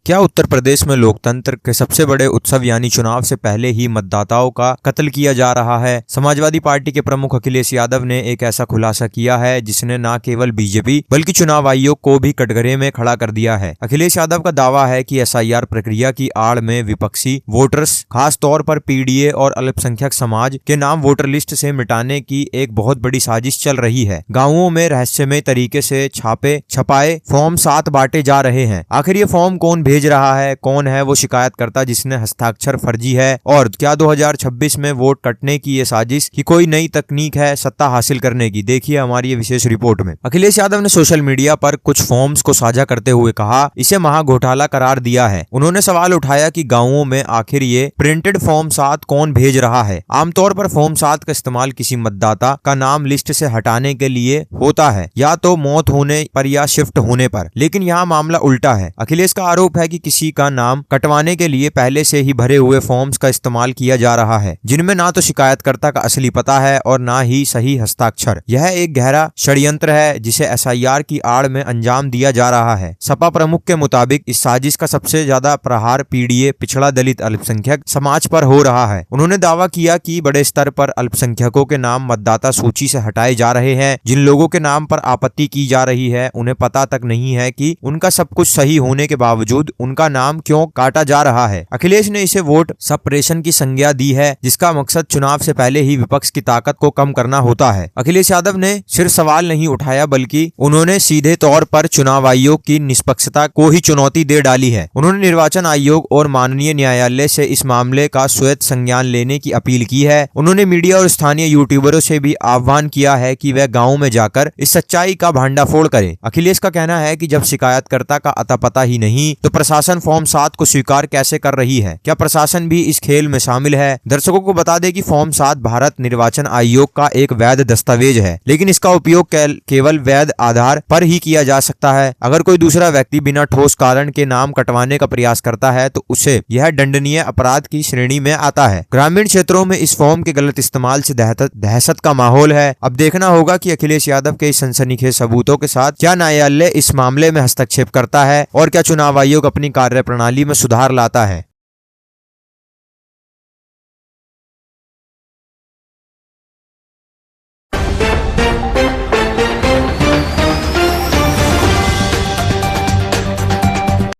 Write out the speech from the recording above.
क्या उत्तर प्रदेश में लोकतंत्र के सबसे बड़े उत्सव यानी चुनाव से पहले ही मतदाताओं का कत्ल किया जा रहा है? समाजवादी पार्टी के प्रमुख अखिलेश यादव ने एक ऐसा खुलासा किया है जिसने न केवल बीजेपी बल्कि चुनाव आयोग को भी कटघरे में खड़ा कर दिया है। अखिलेश यादव का दावा है कि एसआईआर प्रक्रिया की आड़ में विपक्षी वोटर्स, खास तौर पर पीडीए और अल्पसंख्यक समाज के नाम वोटर लिस्ट से मिटाने की एक बहुत बड़ी साजिश चल रही है। गाँवों में रहस्यमय तरीके से छपाए फॉर्म 7 बांटे जा रहे हैं। आखिर ये फॉर्म कौन भेज रहा है? कौन है वो शिकायतकर्ता जिसने हस्ताक्षर फर्जी है? और क्या 2026 में वोट कटने की ये साजिश की कोई नई तकनीक है सत्ता हासिल करने की? देखिए हमारी ये विशेष रिपोर्ट में। अखिलेश यादव ने सोशल मीडिया पर कुछ फॉर्म्स को साझा करते हुए कहा, इसे महाघोटाला करार दिया है। उन्होंने सवाल उठाया कि गाँवों में आखिर ये प्रिंटेड फॉर्म 7 कौन भेज रहा है? आमतौर पर फॉर्म 7 का इस्तेमाल किसी मतदाता का नाम लिस्ट से हटाने के लिए होता है, या तो मौत होने पर या शिफ्ट होने पर, लेकिन यहाँ मामला उल्टा है। अखिलेश का आरोप है कि किसी का नाम कटवाने के लिए पहले से ही भरे हुए फॉर्म्स का इस्तेमाल किया जा रहा है, जिनमें ना तो शिकायतकर्ता का असली पता है और ना ही सही हस्ताक्षर। यह एक गहरा षड्यंत्र है जिसे एसआईआर की आड़ में अंजाम दिया जा रहा है। सपा प्रमुख के मुताबिक इस साजिश का सबसे ज्यादा प्रहार पीडीए, पिछड़ा, दलित, अल्पसंख्यक समाज पर हो रहा है। उन्होंने दावा किया कि बड़े स्तर पर अल्पसंख्यकों के नाम मतदाता सूची से हटाए जा रहे हैं। जिन लोगों के नाम पर आपत्ति की जा रही है उन्हें पता तक नहीं है कि उनका सब कुछ सही होने के बावजूद उनका नाम क्यों काटा जा रहा है। अखिलेश ने इसे वोट सप्रेशन की संज्ञा दी है, जिसका मकसद चुनाव से पहले ही विपक्ष की ताकत को कम करना होता है। अखिलेश यादव ने सिर्फ सवाल नहीं उठाया बल्कि उन्होंने सीधे तौर पर चुनाव आयोग की निष्पक्षता को ही चुनौती दे डाली है। उन्होंने निर्वाचन आयोग और माननीय न्यायालय से इस मामले का स्वयं संज्ञान लेने की अपील की है। उन्होंने मीडिया और स्थानीय यूट्यूबरों से भी आह्वान किया है कि वह गाँव में जाकर इस सच्चाई का भांडाफोड़ करें। अखिलेश का कहना है कि जब शिकायतकर्ता का अता पता ही नहीं तो प्रशासन फॉर्म 7 को स्वीकार कैसे कर रही है? क्या प्रशासन भी इस खेल में शामिल है? दर्शकों को बता दें कि फॉर्म 7 भारत निर्वाचन आयोग का एक वैध दस्तावेज है, लेकिन इसका उपयोग केवल वैध आधार पर ही किया जा सकता है। अगर कोई दूसरा व्यक्ति बिना ठोस कारण के नाम कटवाने का प्रयास करता है तो उसे यह दंडनीय अपराध की श्रेणी में आता है। ग्रामीण क्षेत्रों में इस फॉर्म के गलत इस्तेमाल से दहशत का माहौल है। अब देखना होगा कि अखिलेश यादव के इस सनसनीखेज सबूतों के साथ क्या न्यायालय इस मामले में हस्तक्षेप करता है और क्या चुनाव आयोग अपनी कार्यप्रणाली में सुधार लाता है।